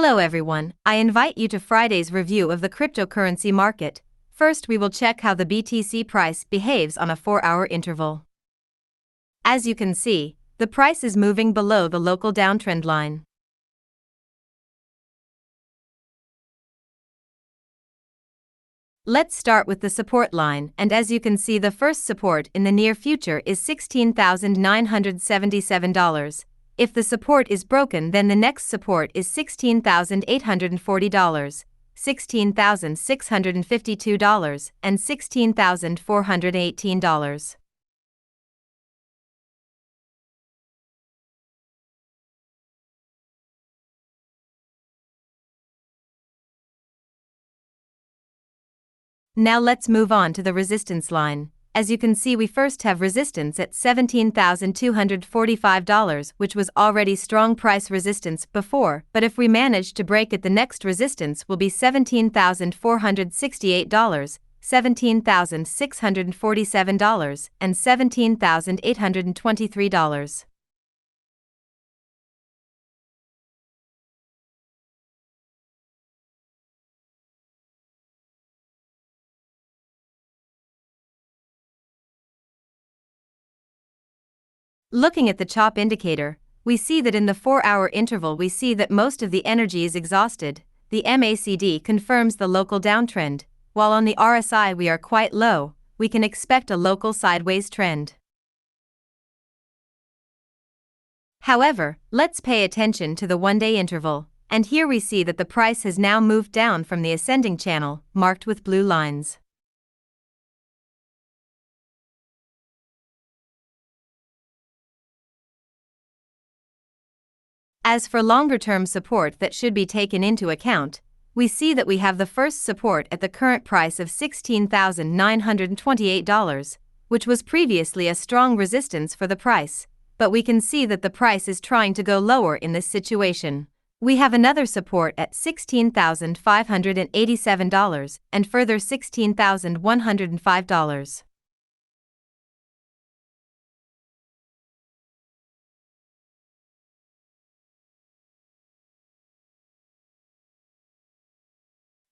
Hello everyone, I invite you to Friday's review of the cryptocurrency market. First we will check how the BTC price behaves on a 4-hour interval. As you can see, the price is moving below the local downtrend line. Let's start with the support line, and as you can see, the first support in the near future is $16,977. If the support is broken, then the next support is $16,840, $16,652, and $16,418. Now let's move on to the resistance line. As you can see, we first have resistance at $17,245, which was already strong price resistance before, but if we manage to break it, the next resistance will be $17,468, $17,647, and $17,823. Looking at the chop indicator, we see that in the 4-hour interval we see that most of the energy is exhausted. The MACD confirms the local downtrend, while on the RSI we are quite low. We can expect a local sideways trend. However, let's pay attention to the 1-day interval, and here we see that the price has now moved down from the ascending channel, marked with blue lines. As for longer-term support that should be taken into account, we see that we have the first support at the current price of $16,928, which was previously a strong resistance for the price, but we can see that the price is trying to go lower in this situation. We have another support at $16,587 and further $16,105.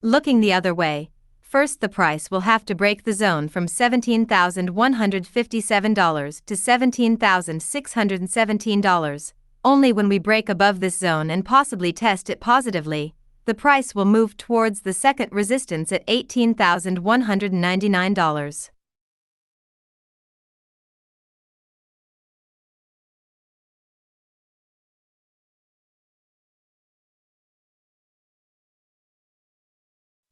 Looking the other way, first the price will have to break the zone from $17,157 to $17,617. Only when we break above this zone and possibly test it positively, the price will move towards the second resistance at $18,199.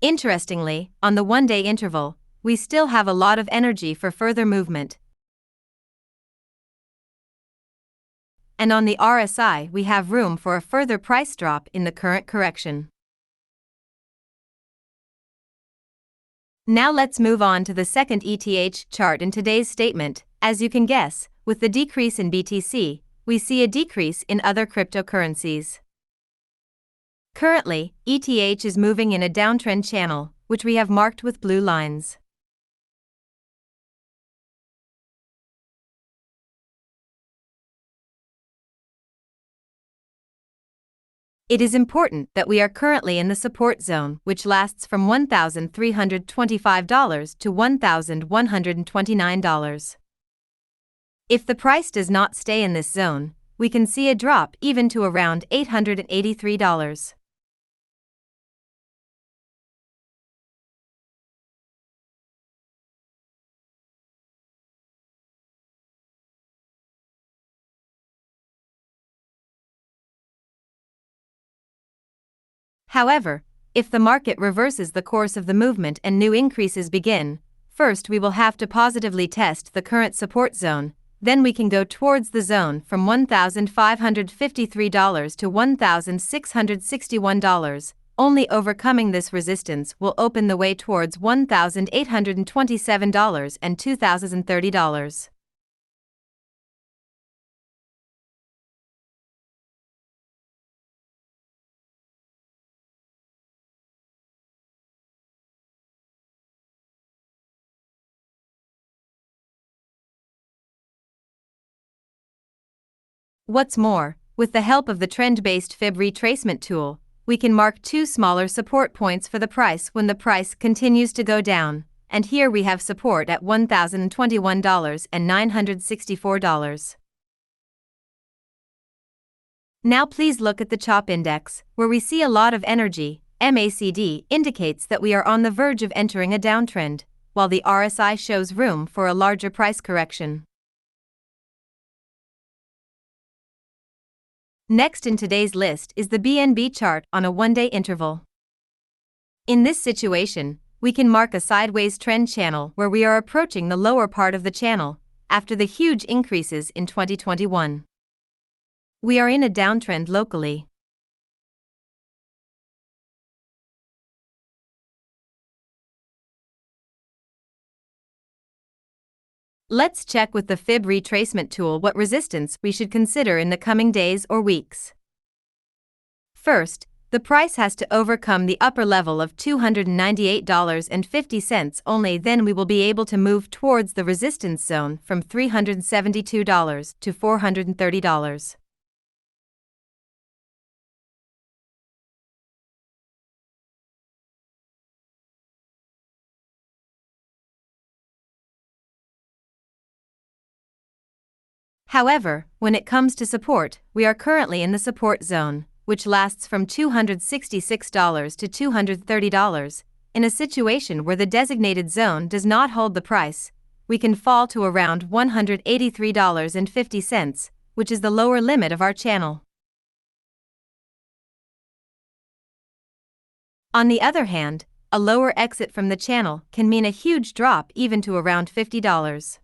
Interestingly, on the 1-day interval, we still have a lot of energy for further movement. And on the RSI, we have room for a further price drop in the current correction. Now let's move on to the second ETH chart in today's statement. As you can guess, with the decrease in BTC, we see a decrease in other cryptocurrencies. Currently, ETH is moving in a downtrend channel, which we have marked with blue lines. It is important that we are currently in the support zone, which lasts from $1,325 to $1,129. If the price does not stay in this zone, we can see a drop even to around $883. However, if the market reverses the course of the movement and new increases begin, first we will have to positively test the current support zone, then we can go towards the zone from $1,553 to $1,661. Only overcoming this resistance will open the way towards $1,827 and $2,030. What's more, with the help of the trend-based fib retracement tool, we can mark two smaller support points for the price when the price continues to go down, and here we have support at $1,021 and $964. Now please look at the CHOP index, where we see a lot of energy. MACD indicates that we are on the verge of entering a downtrend, while the RSI shows room for a larger price correction. Next in today's list is the BNB chart on a one-day interval. In this situation, we can mark a sideways trend channel where we are approaching the lower part of the channel after the huge increases in 2021. We are in a downtrend locally. Let's check with the fib retracement tool what resistance we should consider in the coming days or weeks. First, the price has to overcome the upper level of $298.50, only then we will be able to move towards the resistance zone from $372 to $430. However, when it comes to support, we are currently in the support zone, which lasts from $266 to $230. In a situation where the designated zone does not hold the price, we can fall to around $183.50, which is the lower limit of our channel. On the other hand, a lower exit from the channel can mean a huge drop even to around $50.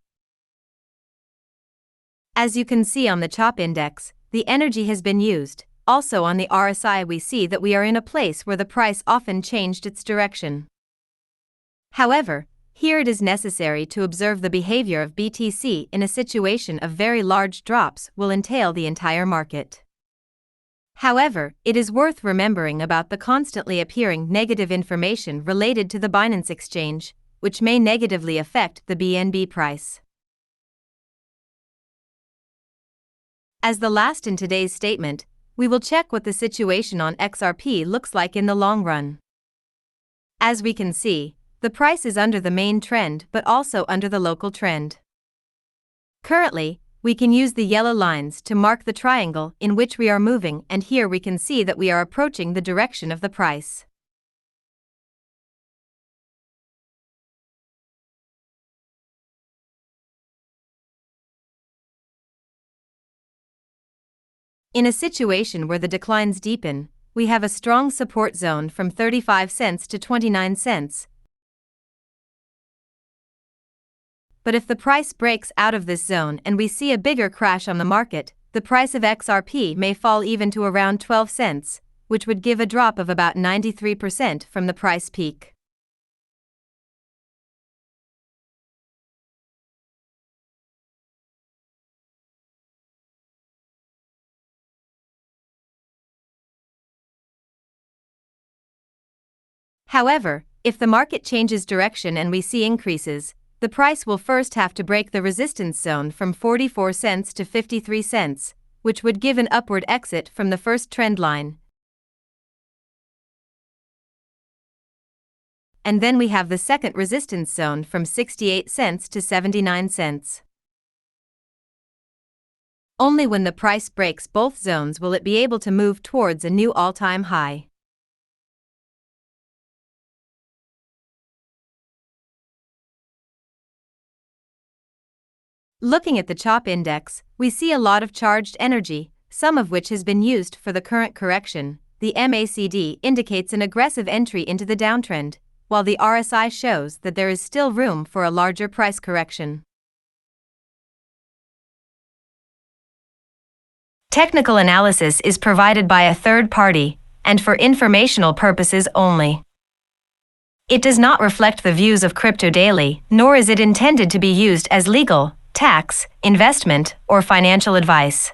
As you can see on the CHOP index, the energy has been used. Also on the RSI we see that we are in a place where the price often changed its direction. However, here it is necessary to observe the behavior of BTC in a situation of very large drops will entail the entire market. However, it is worth remembering about the constantly appearing negative information related to the Binance exchange, which may negatively affect the BNB price. As the last in today's statement, we will check what the situation on XRP looks like in the long run. As we can see, the price is under the main trend but also under the local trend. Currently, we can use the yellow lines to mark the triangle in which we are moving, and here we can see that we are approaching the direction of the price. In a situation where the declines deepen, we have a strong support zone from 35 cents to 29 cents. But if the price breaks out of this zone and we see a bigger crash on the market, the price of XRP may fall even to around 12 cents, which would give a drop of about 93% from the price peak. However, if the market changes direction and we see increases, the price will first have to break the resistance zone from 44 cents to 53 cents, which would give an upward exit from the first trend line. And then we have the second resistance zone from 68 cents to 79 cents. Only when the price breaks both zones will it be able to move towards a new all-time high. Looking at the CHOP index, we see a lot of charged energy, some of which has been used for the current correction. The MACD indicates an aggressive entry into the downtrend, while the RSI shows that there is still room for a larger price correction. Technical analysis is provided by a third party, and for informational purposes only. It does not reflect the views of CryptoDaily, nor is it intended to be used as legal, tax, investment, or financial advice.